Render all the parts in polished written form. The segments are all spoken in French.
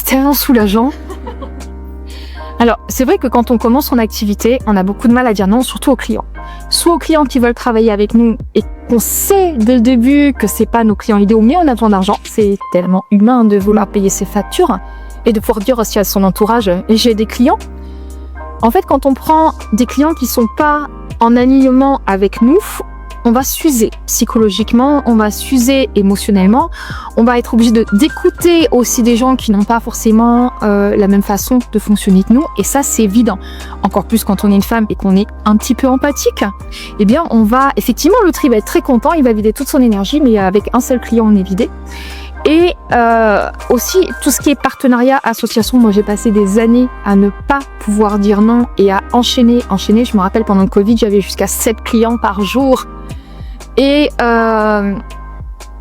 tellement soulageant. Alors, c'est vrai que quand on commence son activité, on a beaucoup de mal à dire non, surtout aux clients. Soit aux clients qui veulent travailler avec nous et qu'on sait dès le début que c'est pas nos clients idéaux, mais on a besoin d'argent. C'est tellement humain de vouloir payer ses factures et de pouvoir dire aussi à son entourage, et j'ai des clients. En fait, quand on prend des clients qui sont pas en alignement avec nous, on va s'user psychologiquement, on va s'user émotionnellement, on va être obligé d'écouter aussi des gens qui n'ont pas forcément la même façon de fonctionner que nous, et ça c'est évident. Encore plus quand on est une femme et qu'on est un petit peu empathique, eh bien on va, effectivement l'autre il va être très content, il va vider toute son énergie, mais avec un seul client on est vidé. Et aussi tout ce qui est partenariat, association, moi j'ai passé des années à ne pas pouvoir dire non et à enchaîner. Je me rappelle pendant le Covid j'avais jusqu'à 7 clients par jour et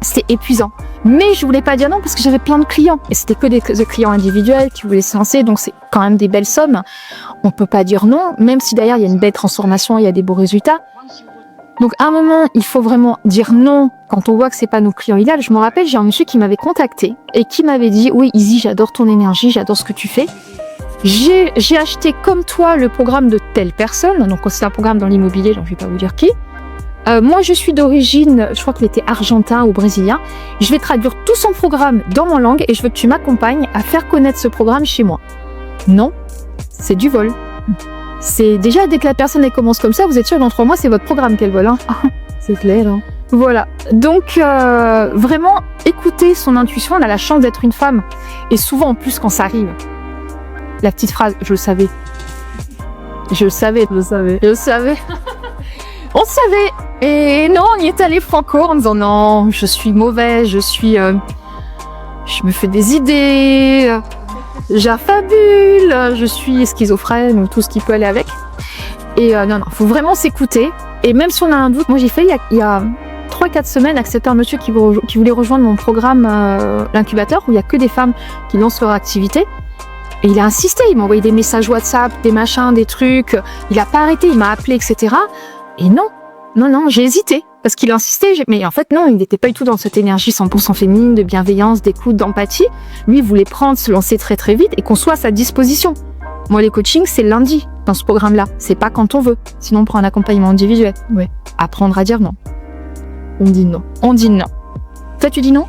c'était épuisant. Mais je voulais pas dire non parce que j'avais plein de clients et c'était que des clients individuels qui voulaient se lancer, donc c'est quand même des belles sommes. On peut pas dire non, même si derrière il y a une belle transformation, il y a des beaux résultats. Donc à un moment, il faut vraiment dire non quand on voit que c'est pas nos clients idéaux. Je me rappelle, j'ai un monsieur qui m'avait contacté et qui m'avait dit « Oui, Izzy, j'adore ton énergie, j'adore ce que tu fais. J'ai acheté comme toi le programme de telle personne. » Donc c'est un programme dans l'immobilier, donc je vais pas vous dire qui. Moi, je suis d'origine, je crois qu'il était argentin ou brésilien. Je vais traduire tout son programme dans mon langue et je veux que tu m'accompagnes à faire connaître ce programme chez moi. Non, c'est du vol. C'est déjà, dès que la personne elle commence comme ça, vous êtes sûr que dans 3 mois, c'est votre programme qu'elle vole. Hein. C'est clair. Hein. Voilà. Donc, vraiment, écoutez son intuition. On a la chance d'être une femme. Et souvent, en plus, quand ça arrive, la petite phrase, je le savais. Je le savais. Je savais. Je le savais. On savait. Et non, on y est allé franco en disant non, je suis mauvaise, je me fais des idées, j'affabule, je suis schizophrène ou tout ce qui peut aller avec. Et non, faut vraiment s'écouter. Et même si on a un doute, moi j'ai failli il y a 3-4 semaines accepter un monsieur qui voulait rejoindre mon programme l'incubateur où il y a que des femmes qui lancent leur activité. Et il a insisté, il m'a envoyé des messages WhatsApp, des machins, des trucs. Il a pas arrêté, il m'a appelé, etc. Et non, j'ai hésité. Parce qu'il insistait, mais en fait non, il n'était pas du tout dans cette énergie 100% féminine, de bienveillance, d'écoute, d'empathie. Lui, il voulait se lancer très très vite et qu'on soit à sa disposition. Moi, les coachings, c'est lundi dans ce programme-là. C'est pas quand on veut. Sinon, on prend un accompagnement individuel. Ouais. Apprendre à dire non. On dit non. On dit non. Toi, tu dis non?